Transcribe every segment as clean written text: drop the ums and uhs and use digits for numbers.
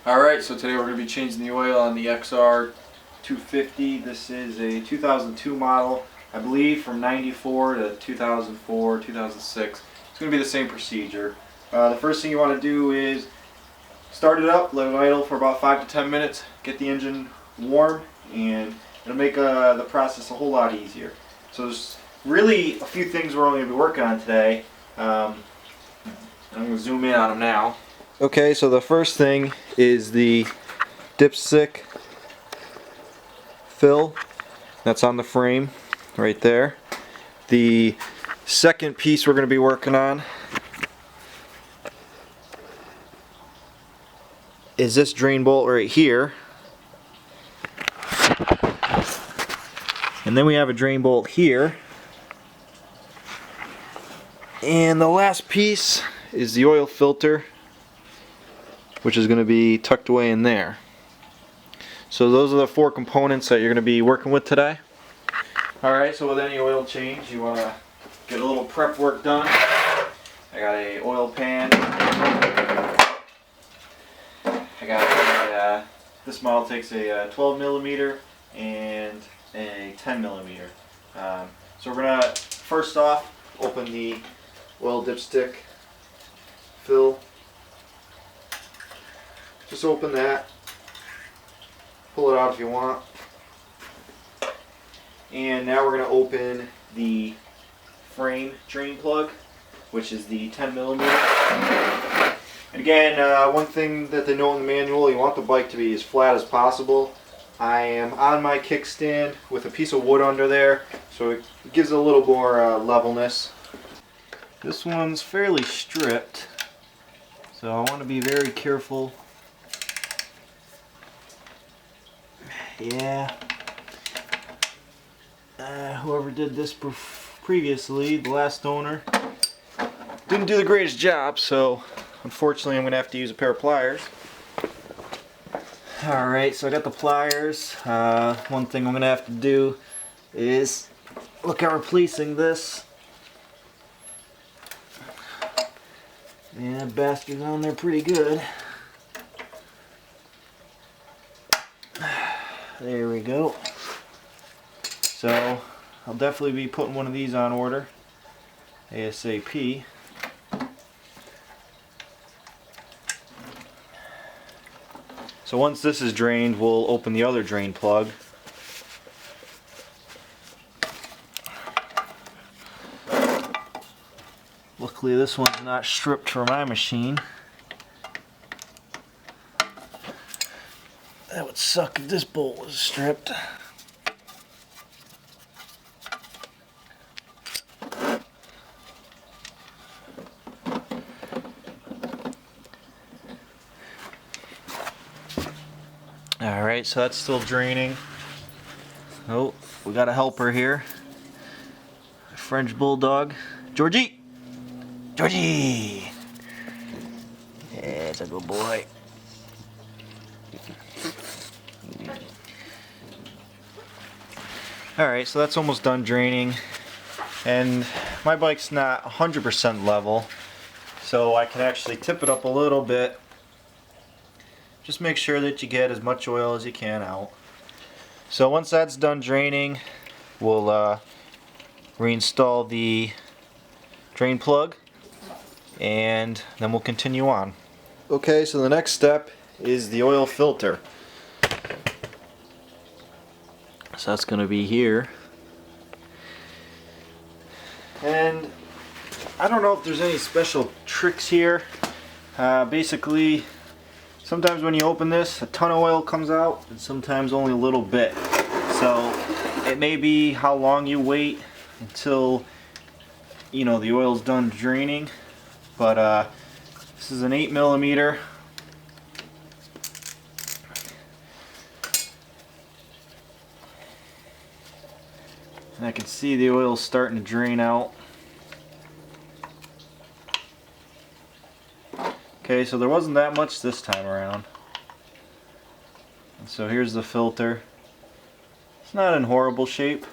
Alright, so today we're going to be changing the oil on the XR250. This is a 2002 model, I believe from 94 to 2004, 2006. It's going to be the same procedure. The first thing you want to do is start it up, let it idle for about 5 to 10 minutes, get the engine warm, and it'll make the process a whole lot easier. So there's really a few things we're only going to be working on today. I'm going to zoom in on them now. Okay, so the first thing is the dipstick fill that's on the frame right there. The second piece we're going to be working on is this drain bolt right here. And then we have a drain bolt here. And the last piece is the oil filter, which is going to be tucked away in there. So those are the four components that you're going to be working with today. Alright, so with any oil change you want to get a little prep work done. I got a oil pan. This model takes a 12 millimeter and a 10 millimeter. So we're going to first off open the oil dipstick fill. Just open that, pull it out if you want, and now we're going to open the frame drain plug, which is the 10 millimeter. And again, one thing that they know in the manual, you want the bike to be as flat as possible. I am on my kickstand with a piece of wood under there, so it gives it a little more levelness. This one's fairly stripped, so I want to be very careful. Yeah, whoever did this previously, the last owner, didn't do the greatest job, so unfortunately I'm going to have to use a pair of pliers. Alright, so I got the pliers. One thing I'm going to have to do is look at replacing this. Yeah, that bastard's on there pretty good. There we go. So I'll definitely be putting one of these on order ASAP. So once this is drained, we'll open the other drain plug. Luckily this one's not stripped for my machine. That would suck if this bolt was stripped. Alright, so that's still draining. Oh, we got a helper here. A French Bulldog. Georgie! Georgie! Yeah, it's a good boy. Alright, so that's almost done draining, and my bike's not 100% level, so I can actually tip it up a little bit. Just make sure that you get as much oil as you can out. So once that's done draining, we'll reinstall the drain plug, and then we'll continue on. Okay, so the next step is the oil filter. So that's going to be here. And I don't know if there's any special tricks here. Basically, sometimes when you open this, a ton of oil comes out, and sometimes only a little bit. So it may be how long you wait until the oil's done draining. But this is an 8 millimeter. And I can see the oil starting to drain out. Okay, so there wasn't that much this time around. And so here's the filter. It's not in horrible shape.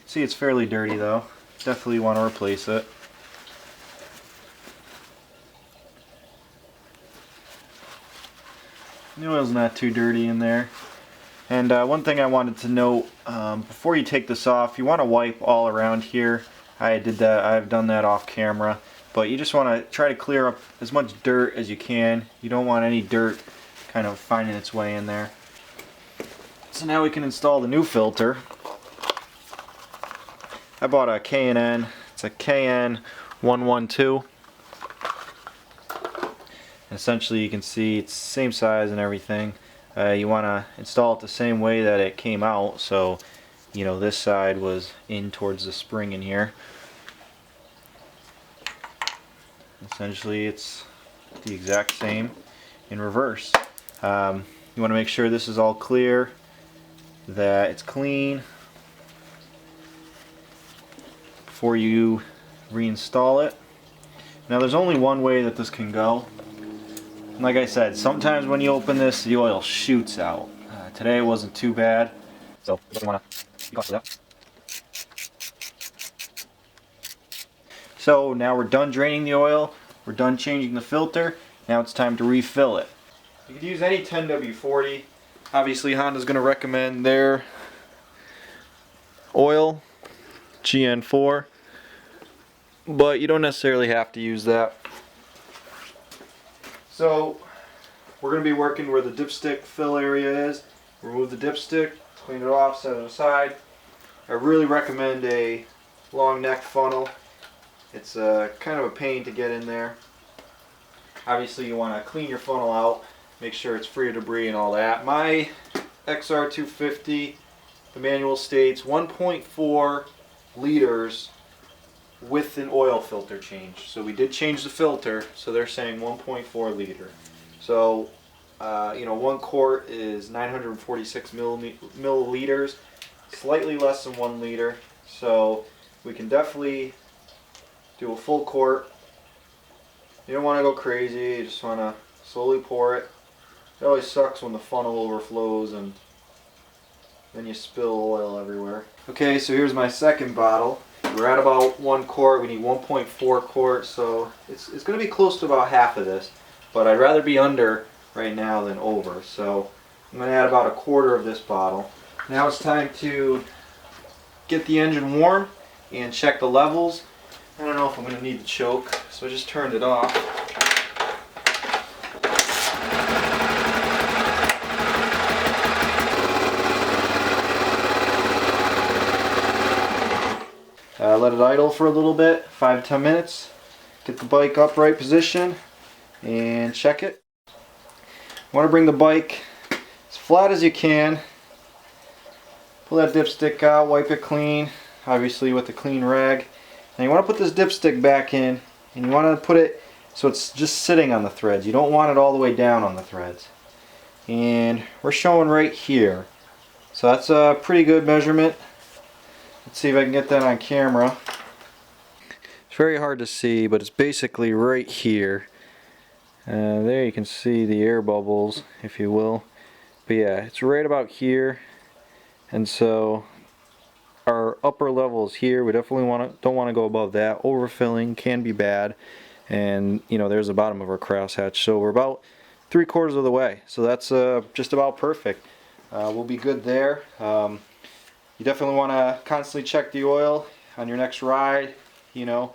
See, it's fairly dirty though. Definitely want to replace it. The oil's not too dirty in there. And one thing I wanted to note, before you take this off, you want to wipe all around here. I've done that off camera, but you just want to try to clear up as much dirt as you can. You don't want any dirt kind of finding its way in there. So now we can install the new filter. I bought a K&N. It's a KN112. Essentially, you can see it's the same size and everything. You want to install it the same way that it came out, so you know this side was in towards the spring in here. Essentially, it's the exact same in reverse. You want to make sure this is all clear, that it's clean before you reinstall it. Now there's only one way that this can go. And like I said, sometimes when you open this, the oil shoots out. Today it wasn't too bad, so you don't want to be cautious of that. So now we're done draining the oil, we're done changing the filter, now it's time to refill it. You could use any 10W40. Obviously Honda's going to recommend their oil, GN4, but you don't necessarily have to use that. So we're going to be working where the dipstick fill area is. Remove the dipstick, clean it off, set it aside. I really recommend a long neck funnel. It's kind of a pain to get in there. Obviously you want to clean your funnel out, make sure it's free of debris and all that. My XR250, the manual states 1.4 liters with an oil filter change. So we did change the filter, so they're saying 1.4 liter. So you know, 1 quart is 946 milliliters, slightly less than 1 liter. So we can definitely do a full quart. You don't want to go crazy, you just want to slowly pour it. It always sucks when the funnel overflows and then you spill oil everywhere. Okay, so here's my second bottle. We're at about 1 quart, we need 1.4 quarts, so it's going to be close to about half of this. But I'd rather be under right now than over, so I'm going to add about 1/4 of this bottle. Now it's time to get the engine warm and check the levels. I don't know if I'm going to need the choke, so I just turned it off. Let it idle for a little bit, 5 to 10 minutes. Get the bike upright position and check it. You want to bring the bike as flat as you can. Pull that dipstick out, wipe it clean, obviously with a clean rag. Now you want to put this dipstick back in, and you want to put it so it's just sitting on the threads. You don't want it all the way down on the threads. And we're showing right here. So that's a pretty good measurement. Let's see if I can get that on camera. It's very hard to see, but it's basically right here. There you can see the air bubbles, if you will. But yeah, it's right about here. And so our upper level is here. We definitely don't want to go above that. Overfilling can be bad. And you know, there's the bottom of our crosshatch. So we're about 3/4 of the way. So that's just about perfect. We'll be good there. You definitely want to constantly check the oil on your next ride. You know,